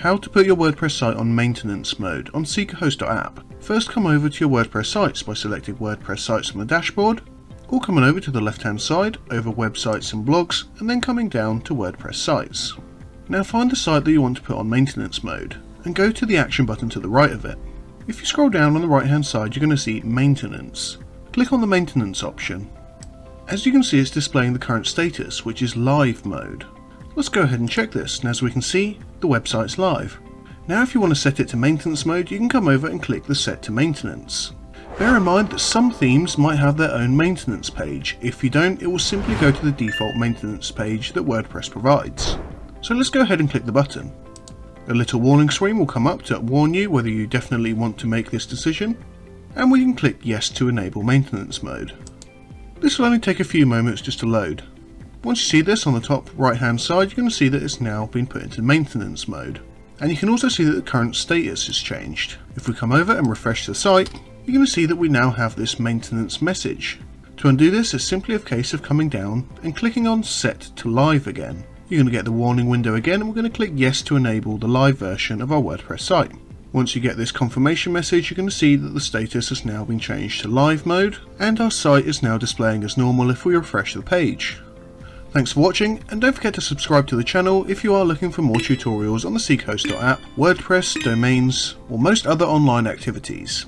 How to put your WordPress site on maintenance mode on SeekaHost.App. First, come over to your WordPress sites by selecting WordPress sites from the dashboard, or coming over to the left hand side over websites and blogs, and then coming down to WordPress sites. Now find the site that you want to put on maintenance mode and go to the action button to the right of it. If you scroll down on the right hand side, you're going to see maintenance. Click on the maintenance option. As you can see, it's displaying the current status, which is live mode. Let's go ahead and check this, and as we can see, the website's live. Now if you want to set it to maintenance mode, you can come over and click the set to maintenance. Bear in mind that some themes might have their own maintenance page. If you don't, it will simply go to the default maintenance page that WordPress provides. So let's go ahead and click the button. A little warning screen will come up to warn you whether you definitely want to make this decision, and we can click yes to enable maintenance mode. This will only take a few moments just to load. Once you see this on the top right hand side, you're going to see that it's now been put into maintenance mode. And you can also see that the current status has changed. If we come over and refresh the site, you're going to see that we now have this maintenance message. To undo this is simply a case of coming down and clicking on set to live again. You're going to get the warning window again, and we're going to click yes to enable the live version of our WordPress site. Once you get this confirmation message, you're going to see that the status has now been changed to live mode, and our site is now displaying as normal if we refresh the page. Thanks for watching, and don't forget to subscribe to the channel if you are looking for more tutorials on the SeekaHost.App, WordPress, domains, or most other online activities.